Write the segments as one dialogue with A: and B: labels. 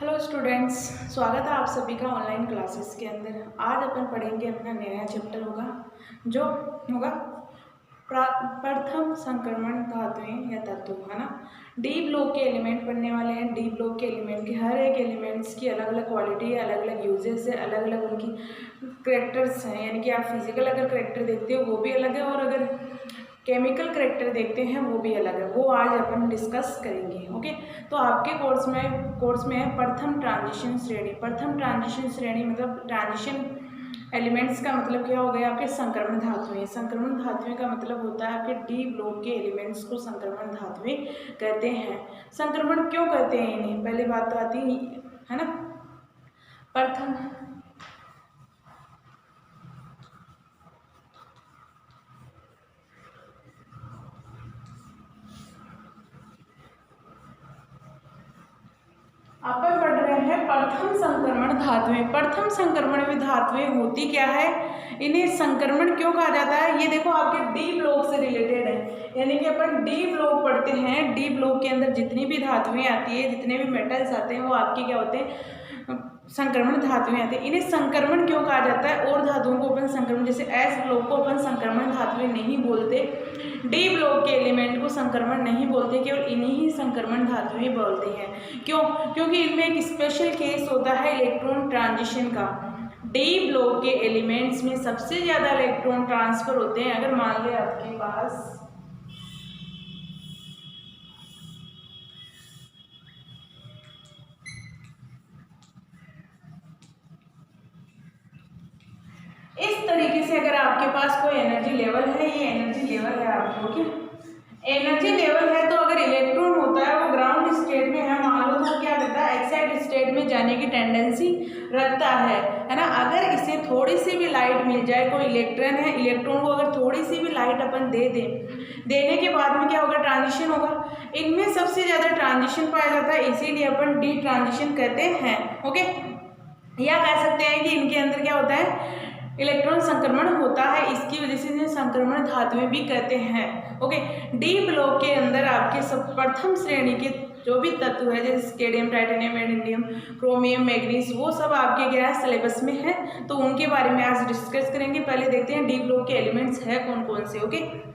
A: Hello students, स्वागत है आप सभी का ऑनलाइन क्लासेस के अंदर। आज अपन पढ़ेंगे अपना नया चैप्टर होगा जो होगा प्रथम संक्रमण धातुएं या तत्व, है ना। डी ब्लॉक के एलिमेंट पढ़ने वाले हैं। डी ब्लॉक के एलिमेंट के हर एक एलिमेंट्स की अलग अलग क्वालिटी है, अलग अलग यूजेस है, अलग अलग उनकी करेक्टर्स हैं। यानी कि आप फिजिकल अगर करेक्टर देखते हो वो भी अलग है, और अगर केमिकल करेक्टर देखते हैं वो भी अलग है। वो आज अपन डिस्कस करेंगे। ओके, तो आपके कोर्स में है प्रथम ट्रांजिशन श्रेणी। प्रथम ट्रांजिशन श्रेणी मतलब ट्रांजिशन एलिमेंट्स का मतलब क्या हो गया, आपके संक्रमण धातुएं। संक्रमण धातुएं का मतलब होता है आपके डी ब्लॉक के एलिमेंट्स को संक्रमण धातुएं कहते हैं। संक्रमण क्यों कहते हैं इन्हें, पहली बात तो आती है ना। प्रथम अपन पढ़ रहे हैं प्रथम संक्रमण धातुएं। प्रथम संक्रमण में धातुएं होती क्या है, इन्हें संक्रमण क्यों कहा जाता है, ये देखो आपके डी ब्लॉक से रिलेटेड है। यानी कि अपन डी ब्लॉक पढ़ते हैं। डी ब्लॉक के अंदर जितनी भी धातुएं आती है, जितने भी मेटल्स आते हैं, वो आपके क्या होते हैं, संक्रमण धातुएं आती है। इन्हें संक्रमण क्यों कहा जाता है, और धातुओं को अपन संक्रमण, जैसे एस ब्लॉक को अपन संक्रमण धातुएं नहीं बोलते, डी ब्लॉक के एलिमेंट को संक्रमण नहीं बोलते, केवल इन्हीं ही संक्रमण धातुएं बोलते हैं। क्यों? क्योंकि इनमें एक स्पेशल केस होता है इलेक्ट्रॉन ट्रांजिशन का। डी ब्लॉक के एलिमेंट्स में सबसे ज्यादा इलेक्ट्रॉन ट्रांसफर होते हैं। अगर मान ले आपके पास इस तरीके से, अगर आपके पास कोई एनर्जी लेवल है, ये एनर्जी लेवल है आपको, ओके। एनर्जी लेवल है तो अगर इलेक्ट्रॉन होता है वो ग्राउंड स्टेट में है, मान लो, तो क्या करता है, एक्साइट स्टेट में जाने की टेंडेंसी रखता है ना। अगर इसे थोड़ी सी भी लाइट मिल जाए, कोई इलेक्ट्रॉन है, इलेक्ट्रॉन को अगर थोड़ी सी भी लाइट अपन दे दें, देने के बाद में क्या होगा, ट्रांजिशन होगा। इनमें सबसे ज्यादा ट्रांजिशन पाया जाता है, इसीलिए अपन डी ट्रांजिशन कहते हैं। ओके, या कह सकते हैं कि इनके अंदर क्या होता है, इलेक्ट्रॉन संक्रमण होता है, इसकी वजह से इन्हें संक्रमण धातुएं भी कहते हैं। ओके, डी ब्लॉक के अंदर आपके सब प्रथम श्रेणी के जो भी तत्व है, जैसे स्केडियम, टाइटेनियम, वेनेडियम, क्रोमियम, मैग्नीज, वो सब आपके क्या है, सिलेबस में है, तो उनके बारे में आज डिस्कस करेंगे। पहले देखते हैं डी ब्लॉक के एलिमेंट्स है कौन कौन से। ओके,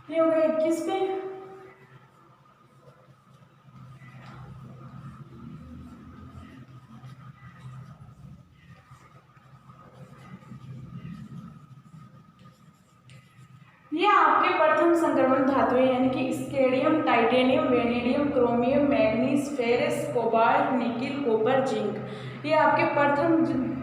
A: ये हो गया 21 पे। ये आपके प्रथम संक्रमण धातुएं, यानी कि scandium, titanium, vanadium, chromium, manganese, ferrous, cobalt, nickel, copper, zinc, ये आपके प्रथम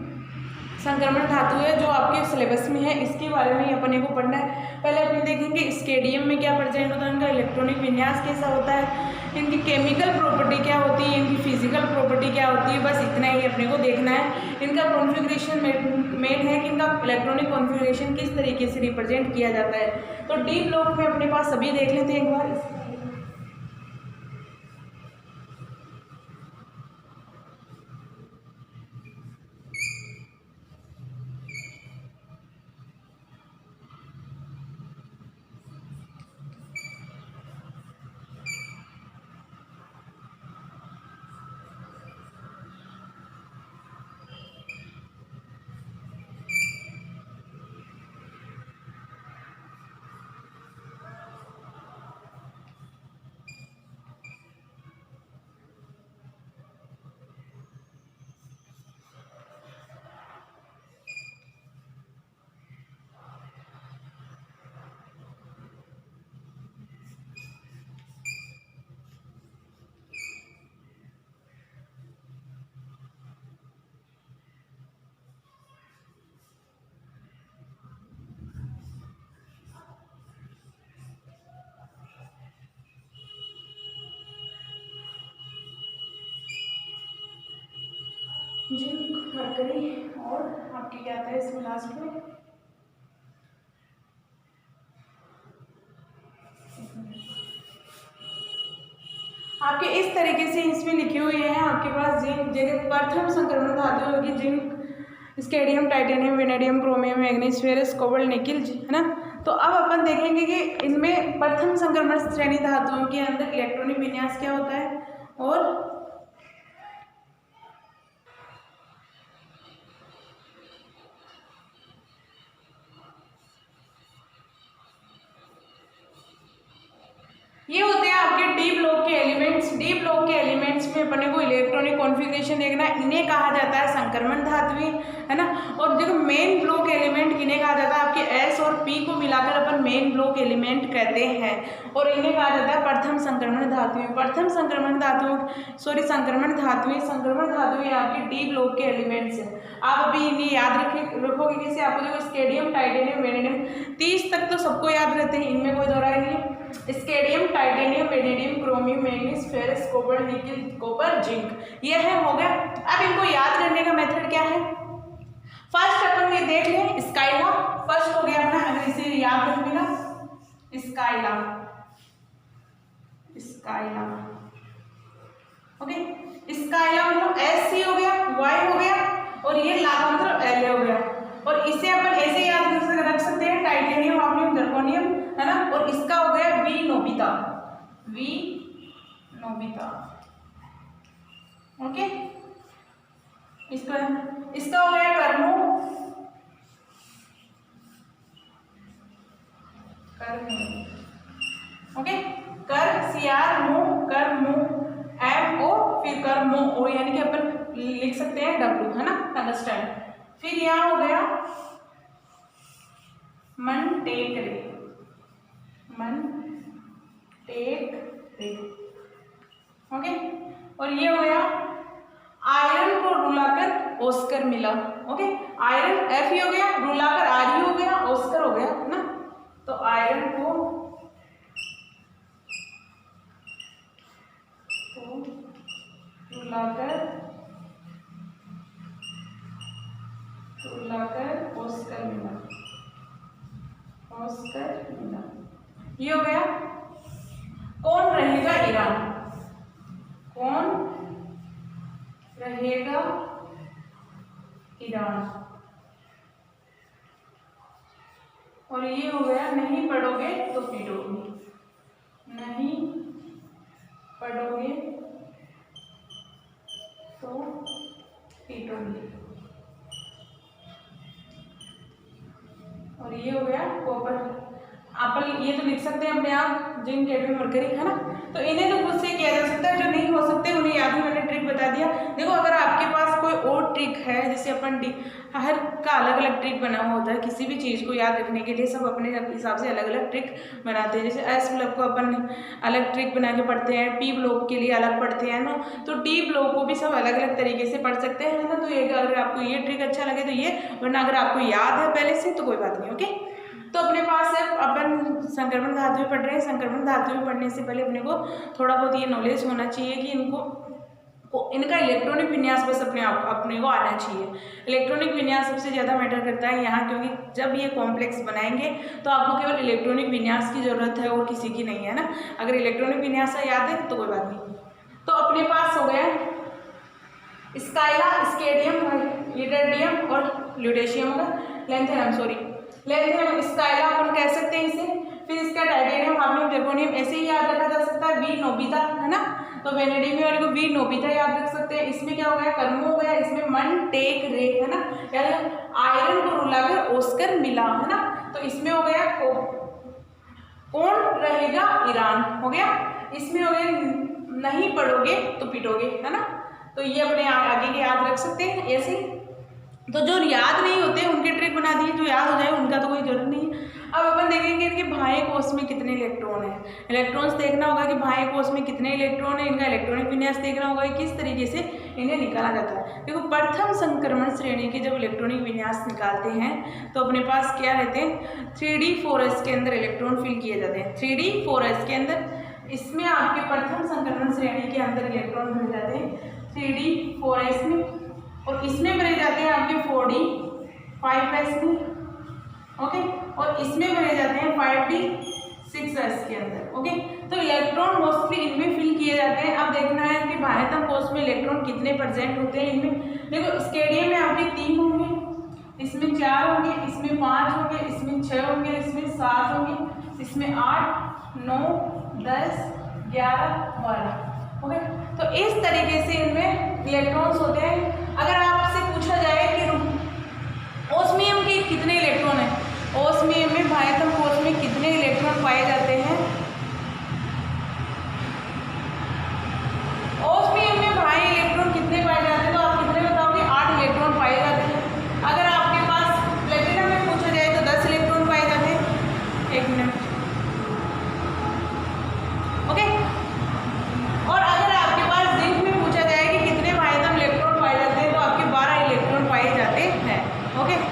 A: संक्रमण धातु है जो आपके सिलेबस में है। इसके बारे में अपने को पढ़ना है। पहले अपन देखेंगे स्केडियम में क्या प्रेजेंट होता है, इनका इलेक्ट्रॉनिक विन्यास कैसा होता है, इनकी केमिकल प्रॉपर्टी क्या होती है, इनकी फिजिकल प्रॉपर्टी क्या होती है, बस इतना ही अपने को देखना है। इनका कॉन्फ़िगरेशन मेन है कि इनका इलेक्ट्रॉनिक कॉन्फ़िगरेशन किस तरीके से रिप्रेजेंट किया जाता है। तो डी ब्लॉक में अपने पास सभी देख लेते हैं एक बार। जिंक, मरकरी और आपके क्या आता है इसमें लास्ट में आपके इस तरीके से इसमें लिखे हुए हैं आपके पास जिंक जगह प्रथम संक्रमण धातु होगी zinc, scandium, titanium, vanadium, chromium, manganese, ferrous, cobalt, nickel, है ना। तो अब अपन देखेंगे कि इनमें प्रथम संक्रमण श्रेणी धातुओं के अंदर इलेक्ट्रॉनिक विन्यास क्या होता है और ये होते हैं आपके डी ब्लॉक के एलिमेंट्स। डी ब्लॉक के एलिमेंट्स में अपने को इलेक्ट्रॉनिक कॉन्फ़िगरेशन देखना, इन्हें कहा जाता है संक्रमण धातुएं, है ना। और जो मेन ब्लॉक एलिमेंट किन्हें कहा जाता है, आपके एस और पी को मिलाकर अपन मेन ब्लॉक एलिमेंट कहते हैं और इन्हें कहा जाता है प्रथम संक्रमण धातुएं। प्रथम संक्रमण धातुओं संक्रमण धातुएं आपके डी ब्लॉक के एलिमेंट्स हैं। आप अभी इन्हें याद रखोगे कैसे, आपको देखो स्केडियम, टाइटेनियम, वेनेडियम 30 तक तो सबको याद रहते हैं, इनमें कोई दोहराई नहीं है। Scandium, titanium, vanadium, chromium, manganese, ferrous, cobalt, nickel, copper, zinc, ये है हो गया। अब इनको याद करने का मेथड क्या है, फर्स्ट अपन ये देख लें स्काइला, फर्स्ट हो गया अपना, अगर इसे याद रखेंगे ना स्काइला, स्काइला, ओके। स्काइला मतलब एस सी हो गया, वाई हो गया और ये ला मतलब एल हो गया और इसे अपन ऐसे याद रख सकते हैं टाइटेनियम, ऑर्नियम, जर्कोनियम, है ना। और इसका हो गया V Nobita, V Nobita, okay. इसका हो गया कर्मो, ओके, कर सी आर मो, कर मो एम ओ, फिर कर मो ओ, यानी कि अपन लिख सकते हैं डब्ल्यू, है ना, अंडरस्टैंड। फिर यहाँ हो गया मन टेक रे, मन टेक रे, ओके। और ये हो गया आयरन को रुलाकर ऑस्कर मिला, ओके। आयरन एफ ही हो गया, रुलाकर आर ही हो गया, ऑस्कर हो गया, है ना। तो आयरन को रुलाकर ऑस्कर मिला, ऑस्कर मिला। ये हो गया कौन रहेगा ईरान, कौन रहेगा ईरान। और ये हो गया नहीं पढ़ोगे तो पीटोगे, नहीं पढ़ोगे तो पीटोगे। और ये हो गया कॉपर, आप ये तो लिख सकते हैं अपने आप जिंक, कैडमियम, मरकरी, है ना। तो इन्हें तो खुद से किया जा सकता है, जो नहीं हो सकते उन्हें याद ही मैंने ट्रिक बता दिया। देखो अगर आपके पास कोई और ट्रिक है, जैसे अपन हर का अलग अलग ट्रिक बना हुआ होता है, किसी भी चीज़ को याद रखने के लिए सब अपने हिसाब से अलग अलग ट्रिक बनाते हैं। जैसे एस ब्लॉक को अपन अलग ट्रिक बना के पढ़ते हैं, पी ब्लॉक के लिए अलग पढ़ते हैं ना, तो डी ब्लॉक को भी सब अलग अलग तरीके से पढ़ सकते हैं, है ना। तो ये अगर आपको ये ट्रिक अच्छा लगे तो ये, वरना अगर आपको याद है पहले से तो कोई बात नहीं, ओके। तो अपने पास है अपन संक्रमण धातुएं पढ़ रहे हैं। संक्रमण धातुएं पढ़ने से पहले अपने को थोड़ा बहुत ये नॉलेज होना चाहिए कि इनका इलेक्ट्रॉनिक विन्यास बस अपने को आना चाहिए। इलेक्ट्रॉनिक विन्यास सबसे ज़्यादा मैटर करता है यहाँ, क्योंकि जब ये कॉम्प्लेक्स बनाएंगे तो आपको केवल इलेक्ट्रॉनिक विन्यास की ज़रूरत है और किसी की नहीं है ना। अगर इलेक्ट्रॉनिक विन्यास याद है तो कोई बात नहीं। तो अपने पास हो गया स्काइला, स्केडियम, यूरेडियम और ल्यूटेशियम होगा, लेंथेनम, सॉरी लेंथेनम, स्काइला अपन कह सकते हैं इसे। फिर इसका टाइटेनियम, हार्नियम, जर्कोनियम ऐसे ही याद रखा जा सकता है, वी नोबिता, है ना। तो वेनेडियम वाले को वी नोबिता याद रख सकते हैं। इसमें क्या हो गया, कर्मो हो गया, इसमें मन टेक रे, है ना, यानी आयरन को रुलाकर ऑस्कर मिला, है ना। तो इसमें हो गया कौन रहेगा ईरान, हो गया। इसमें हो गया नहीं पढ़ोगे तो पिटोगे, है ना। तो ये अपने आगे के याद रख सकते हैं ऐसे। तो जो याद नहीं होते उनके ट्रिक बना दिए, जो याद हो जाए उनका तो कोई जरूरत नहीं है। अब अपन देखेंगे इनके बाह्य कोश में कितने इलेक्ट्रॉन है। इलेक्ट्रॉन्स देखना होगा कि बाह्य कोश में कितने इलेक्ट्रॉन है, इनका इलेक्ट्रॉनिक विन्यास देखना होगा कि किस तरीके से इन्हें निकाला जाता है। देखो प्रथम संक्रमण श्रेणी के जब इलेक्ट्रॉनिक विन्यास निकालते हैं तो अपने पास क्या रहते हैं, 3d4s के अंदर इलेक्ट्रॉन फिल किए जाते हैं। 3d4s के अंदर इसमें आपके प्रथम संक्रमण श्रेणी के अंदर इलेक्ट्रॉन भरे जाते हैं 3d4s में। और इसमें भरे जाते हैं आपके 4d 5s में, ओके, और इसमें भरे जाते हैं 5d 6s के अंदर, ओके। तो इलेक्ट्रॉन मोस्टली इनमें फिल किए जाते हैं। अब देखना है कि बाह्यतम कोश में इलेक्ट्रॉन कितने प्रेजेंट होते हैं इनमें। देखो स्केडियम में आपके 3 होंगे, इसमें 4 होंगे, इसमें 5 होंगे, इसमें 6 होंगे, इसमें 7 होंगे, इसमें 8 9 10 11 12, ओके। तो इस तरीके से इनमें इलेक्ट्रॉन्स होते हैं। अगर आपसे पूछा जाए कि ओस्मियम के कितने इलेक्ट्रॉन हैं, ओस्मियम में बाह्यतम कोश में कितने इलेक्ट्रॉन पाए जाते हैं, ओस्मियम में बाह्य इलेक्ट्रॉन कितने पाए जाते हैं, तो आप कितने बताओगे, 8 इलेक्ट्रॉन पाए जाते हैं। अगर आपके पास प्लेटिनम में पूछा जाए तो 10 इलेक्ट्रॉन पाए जाते हैं। 1 मिनट, ओके। और अगर आपके पास जिंक में पूछा जाए कि कितने बाह्यतम इलेक्ट्रॉन पाए जाते हैं, तो आपके 12 इलेक्ट्रॉन पाए जाते हैं, ओके।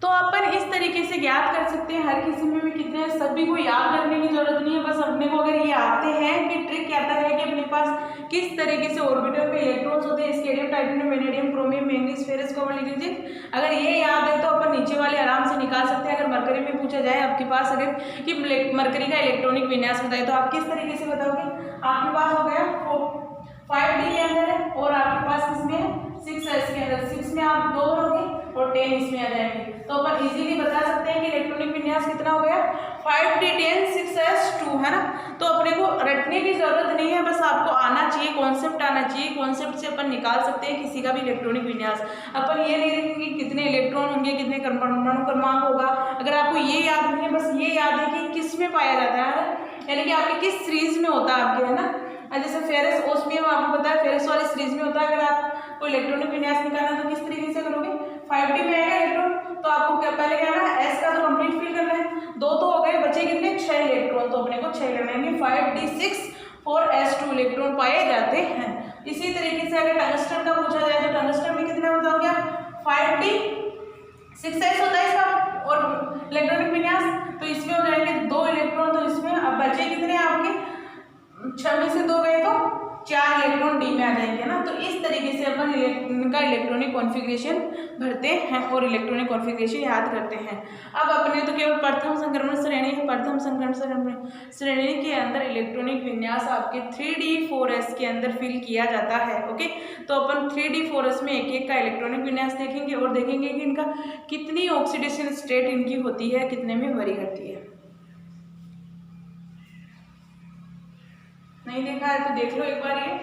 A: तो अपन इस तरीके से ज्ञात कर सकते हैं हर किसी में भी कितने हैं। सभी को याद रखने की जरूरत नहीं है, बस अपने को अगर ये आते हैं कि ट्रिक क्या है कि अपने पास किस तरीके से ऑर्बिटल पे इलेक्ट्रॉन्स होते हैं, स्केडियम, titanium, vanadium, chromium, manganese, ferrous, cobalt, nickel, अगर ये याद है तो अपन नीचे वाले आराम से निकाल सकते हैं। अगर मरकरी में पूछा जाए आपके पास अगर कि मरकरी का इलेक्ट्रॉनिक विन्यास बताए, तो आप किस तरीके से बताओगे। आपके पास हो गया 5d के अंदर है और आपके पास किसमें है 6s के अंदर, 6 में आप 2 होंगे और 10 इसमें आ जाएंगे। तो अपन इजीली बता सकते हैं कि इलेक्ट्रॉनिक विन्यास कितना हो गया 5d 10 6s 2, है ना। तो अपने को रटने की जरूरत नहीं है, बस आपको आना चाहिए, कॉन्सेप्ट आना चाहिए। कॉन्सेप्ट से अपन निकाल सकते हैं किसी का भी इलेक्ट्रॉनिक विन्यास। अपन ये नहीं देखेंगे कि कितने इलेक्ट्रॉन होंगे, कितने परमाणु क्रमांक होगा। अगर आपको ये याद नहीं है, बस ये याद है कि किस में पाया जाता है, यानी कि आपके किस सीरीज में होता है आपके, है ना। जैसे फेरस, ओस्मियम आपको पता है फेरस वाली सीरीज में होता है। अगर आपको इलेक्ट्रॉनिक विन्यास निकालना है तो किस तरीके से करोगे, 5d में आएगा इलेक्ट्रॉन, तो आपको क्या पहले क्या करना है, s का तो कंप्लीट फिल करना है। 2 तो हो गए, बचे कितने 6 इलेक्ट्रॉन, तो अपने को 6 करना है। 5d 6 4s2 इलेक्ट्रॉन पाए जाते हैं। इसी तरीके से अगर टंगस्टन का पूछा जाए तो टंगस्टन में कितना होता हो गया 5d 6s होता है इसका और इलेक्ट्रॉनिक विन्यास, तो इसमें हो जाएंगे 2 इलेक्ट्रॉन। तो इसमें अब बचे कितने आपके 6 में से 2 गए तो 4 इलेक्ट्रॉन डी में आ जाएंगे ना। तो इस तरीके से अपन इनका इलेक्ट्रॉनिक कॉन्फ़िगरेशन भरते हैं और इलेक्ट्रॉनिक कॉन्फ़िगरेशन याद करते हैं। अब अपने तो केवल प्रथम संक्रमण श्रेणी है, प्रथम संक्रमण श्रेणी के अंदर इलेक्ट्रॉनिक विन्यास आपके 3d 4s के अंदर फिल किया जाता है, ओके। तो अपन 3d 4s में एक एक का इलेक्ट्रॉनिक विन्यास देखेंगे और देखेंगे कि इनका कितनी ऑक्सीडेशन स्टेट इनकी होती है, कितने में वरी करती है। नहीं देखा है तो देख लो एक बार ये।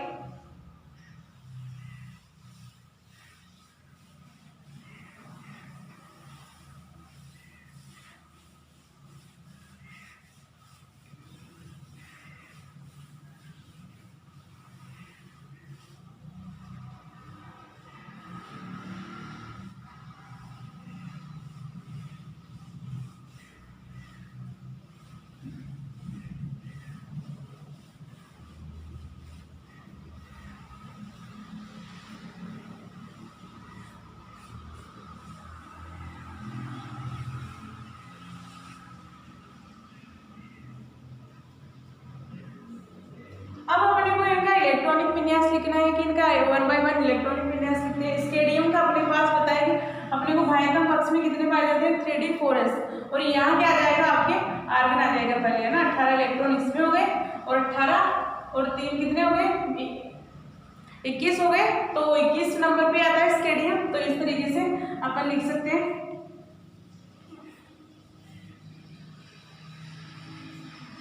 A: इलेक्ट्रॉनिक विन्यास लिखना है कि इनका 1 by 1 इलेक्ट्रॉनिक विन्यास लिखते हैं। स्केडियम का अपने पास पता है कि अपने को बाह्यतम कक्ष में कितने पाए जाते हैं 3d 4s, और यहाँ क्या आ जाएगा आपके आर्गन आ जाएगा पहले, है ना। 18 इलेक्ट्रॉन इसमें हो गए और 18 और 3 कितने हो गए 21 हो गए। तो 21 नंबर पे आता है स्केडियम। तो इस तरीके से अपन लिख सकते हैं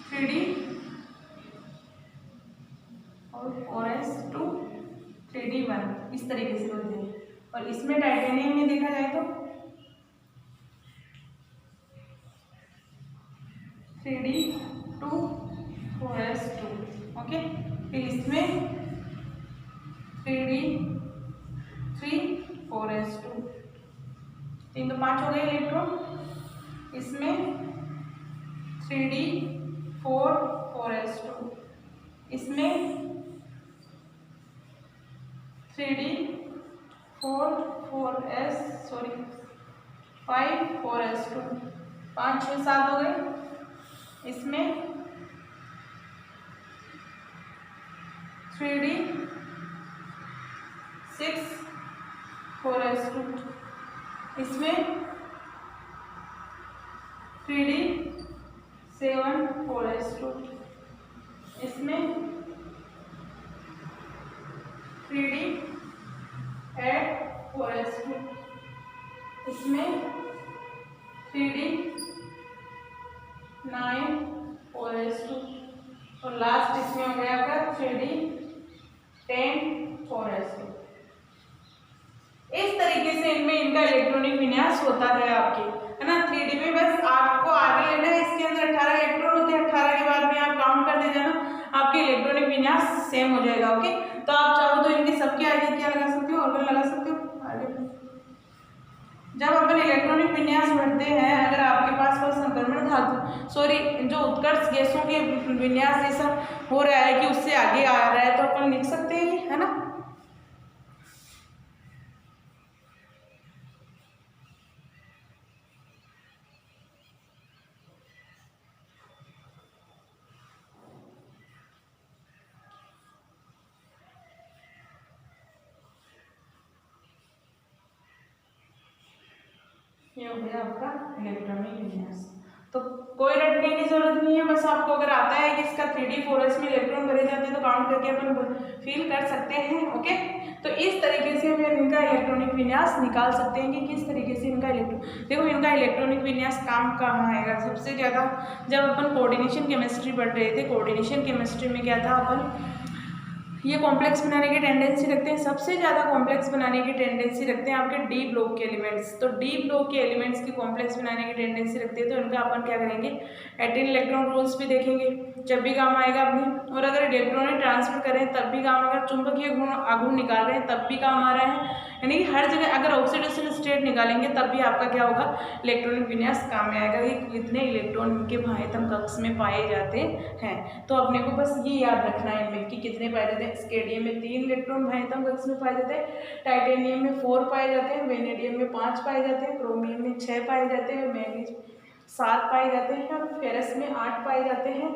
A: 3d और 4s2 3d 1 इस तरीके से होते हैं। और इसमें टाइटेनियम में देखा जाए तो 3d 2 4s2, ओके। फिर इसमें 3d 3 4s2, 3 तो 5 हो गए इलेक्ट्रॉन। इसमें 3d 4 4s2, इसमें 3d 4 4s 5 4s2, 5 6 7 हो गए। इसमें 3d6 इसमें 3d7 इसमें 3d8 इसमें 3d9 और लास्ट इसमें हो गया आपका 3d10 इस तरीके से इनमें इनका इलेक्ट्रॉनिक विन्यास होता है आपके, है ना। 3D में बस आपको आगे लेना है, इसके अंदर 18 इलेक्ट्रॉन होते हैं, 18 के बाद में आप काउंट कर दे जाना, आपके इलेक्ट्रॉनिक विन्यास सेम हो जाएगा। ओके, तो आप चाहो तो इनके सबके आगे क्या लगा सकते हो, ऑर्गन लगा सकते हो आगे। जब अपन इलेक्ट्रॉनिक विन्यास बढ़ते हैं, अगर आपके पास कोई संक्रमण धातु जो उत्कर्ष गैसों के विन्यास जैसा हो रहा है कि उससे आगे आ रहा है, तो अपन लिख सकते हैं, है ना। ये हो गया आपका इलेक्ट्रॉनिक विन्यास। तो कोई रटने की जरूरत नहीं है, बस आपको अगर आता है कि इसका 3d 4s में इलेक्ट्रॉन भरे जाते हैं तो काउंट करके अपन फील कर सकते हैं। ओके, तो इस तरीके से हम इनका इलेक्ट्रॉनिक विन्यास निकाल सकते हैं कि किस तरीके से इनका देखो इनका इलेक्ट्रॉनिक विन्यास काम कहाँ आएगा सबसे ज़्यादा। जब अपन कोऑर्डिनेशन केमिस्ट्री पढ़ रहे थे, कोऑर्डिनेशन केमिस्ट्री में क्या था, अपन ये कॉम्प्लेक्स बनाने की टेंडेंसी रखते हैं, सबसे ज़्यादा कॉम्प्लेक्स बनाने की टेंडेंसी रखते हैं आपके डी ब्लॉक के एलिमेंट्स। तो डी ब्लॉक के एलिमेंट्स की कॉम्प्लेक्स बनाने की टेंडेंसी रखते हैं, तो इनका अपन क्या करेंगे, 18 इलेक्ट्रॉन रूल्स भी देखेंगे, जब भी काम आएगा अपनी। और अगर इलेक्ट्रॉनिक ट्रांसफर करें तब भी काम, अगर चुंबकीय गुण आघूर्ण निकाल रहे हैं तब भी काम आ रहा है, यानी कि हर जगह अगर ऑक्सीडेशन स्टेट निकालेंगे तब भी आपका क्या होगा, इलेक्ट्रॉनिक विन्यास काम में आएगा कि कितने इलेक्ट्रॉन के भायतम कक्ष में पाए जाते हैं। तो अपने को बस ये याद रखना है इनमें कि कितने पाए जाते हैं। स्केडियम में 3 इलेक्ट्रॉन भायतम कक्ष में पाए जाते हैं, टाइटेनियम में 4 पाए जाते हैं, वेनेडियम में 5 पाए जाते हैं, क्रोमियम में 6 पाए जाते हैं, मैग्नीज 7 पाए जाते हैं, और फेरस में 8 पाए जाते हैं,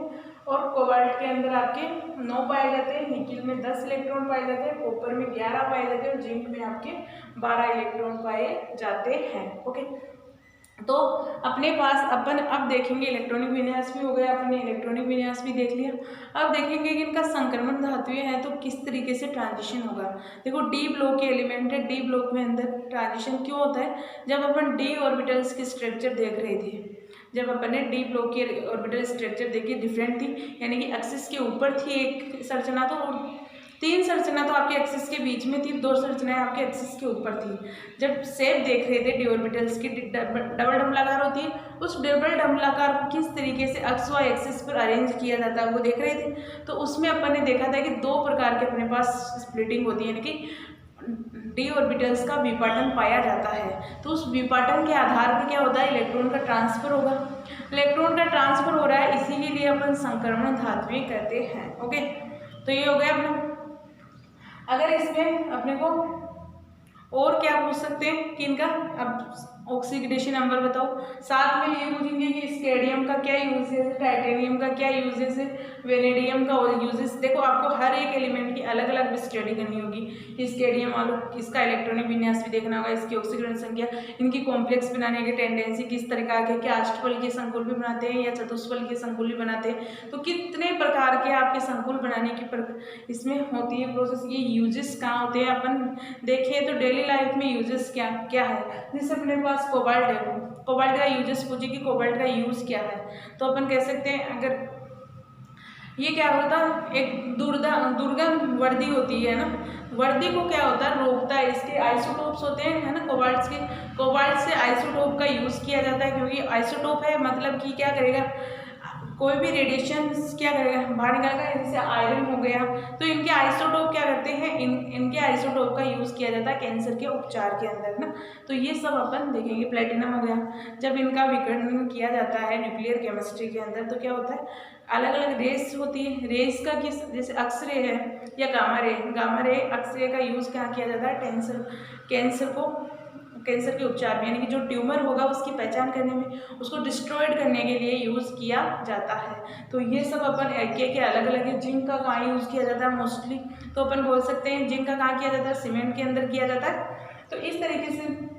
A: और कोबाल्ट के अंदर आपके 9 पाए जाते हैं, निकिल में 10 इलेक्ट्रॉन पाए जाते हैं, कॉपर में 11 पाए जाते हैं, और जिंक में आपके 12 इलेक्ट्रॉन पाए जाते हैं। ओके, तो अपने पास अपन अब देखेंगे इलेक्ट्रॉनिक विन्यास भी हो गया, अपने इलेक्ट्रॉनिक विन्यास भी देख लिया। अब देखेंगे कि इनका संक्रमण धातुएं हैं तो किस तरीके से ट्रांजिशन होगा। देखो डी ब्लॉक के एलिमेंट है, डी ब्लॉक में अंदर ट्रांजिशन क्यों होता है, जब अपन डी ऑर्बिटल्स की स्ट्रक्चर देख रहे थे, जब अपन ने डी ब्लॉक की ऑर्बिटल स्ट्रक्चर देखी, डिफरेंट थी, यानी कि एक्सिस के ऊपर थी एक संरचना, तो 3 संरचना तो आपके एक्सिस के बीच में थी, 2 संरचनाएं आपके एक्सिस के ऊपर थी। जब शेप देख रहे थे डी ऑर्बिटल्स की, डबल डबलाकार होती है, उस डबल डबलाकार को किस तरीके से एक्स वाई एक्सिस पर अरेंज किया जाता है वो देख रहे थे। तो उसमें अपन ने देखा था कि 2 प्रकार के अपने पास स्प्लिटिंग होती है, यानी कि डी ऑर्बिटल्स का विपाटन पाया जाता है। तो उस विपाटन के आधार पर क्या होता है, इलेक्ट्रॉन का ट्रांसफर होगा। इलेक्ट्रॉन का ट्रांसफर हो रहा है, इसीलिए अपन संक्रमण धातुएं कहते हैं। ओके, तो ये हो गया अपना। अगर इसमें अपने को और क्या पूछ सकते हैं कि इनका अब ऑक्सीडेशन नंबर बताओ, साथ में ये पूछेंगे कि स्केडियम का क्या यूजेस है, टाइटेनियम का क्या यूजेस है, वेनेडियम का यूजेस। देखो आपको हर एक एलिमेंट की अलग अलग स्टडी करनी होगी। स्केडियम वालों इसका इलेक्ट्रॉनिक विन्यास भी देखना होगा, इसकी ऑक्सीकरण संख्या, इनकी कॉम्प्लेक्स बनाने की टेंडेंसी किस तरह के, क्या अष्टफल के संकुल भी बनाते हैं या चतुष्फल के संकुल भी बनाते हैं, तो कितने प्रकार के आपके संकुल बनाने की इसमें होती है प्रोसेस। ये यूजेस कहाँ होते हैं अपन देखें तो डेली लाइफ में यूजेस क्या क्या है। जैसे अपने पास कोबाल्ट है, कोबाल्ट का यूजेस पूछे कि कोबाल्ट का यूज क्या है, तो अपन कह सकते हैं अगर ये क्या होता है, एक दुर्गम वर्दी होती है ना, वर्दी को क्या होता है, रोकता है। इसके आइसोटोप्स होते हैं, है ना, कोबाल्ट के, कोबाल्ट से आइसोटोप का यूज किया जाता है, क्योंकि आइसोटोप है मतलब कि क्या करेगा, कोई भी रेडिएशन क्या करेगा, बाहर निकालेगा। जैसे आयरन हो गया, तो इनके आइसोटोप क्या करते हैं, इनके आइसोटोप का यूज़ किया जाता है कैंसर के उपचार के अंदर ना। तो ये सब अपन देखेंगे। प्लेटिनम हो गया, जब इनका विकिरण किया जाता है न्यूक्लियर केमिस्ट्री के अंदर, तो क्या होता है, अलग अलग रेस होती है। रेस का किस, जैसे एक्सरे है या gamma ray, gamma ray x ray का यूज़ क्या किया जाता है, कैंसर को कैंसर के उपचार में, यानी कि जो ट्यूमर होगा उसकी पहचान करने में, उसको डिस्ट्रॉयड करने के लिए यूज़ किया जाता है। तो ये सब अपन के अलग अलग है। जिंक का कहाँ यूज़ किया जाता है मोस्टली, तो अपन बोल सकते हैं जिंक का कहाँ किया जाता है, सीमेंट के अंदर किया जाता है। तो इस तरीके से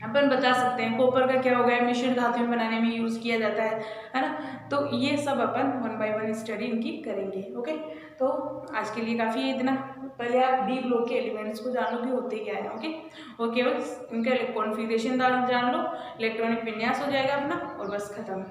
A: अपन बता सकते हैं। कॉपर का क्या हो गया, मिश्र धातुएं बनाने में यूज़ किया जाता है ना। तो ये सब अपन 1 बाय 1 स्टडी इनकी करेंगे। ओके, तो आज के लिए काफ़ी है इतना। पहले आप डी ब्लॉक के एलिमेंट्स को जान लो कि होते क्या है। ओके, केवल इनका कॉन्फ़िगरेशन जान लो, इलेक्ट्रॉनिक विन्यास हो जाएगा अपना और बस खत्म।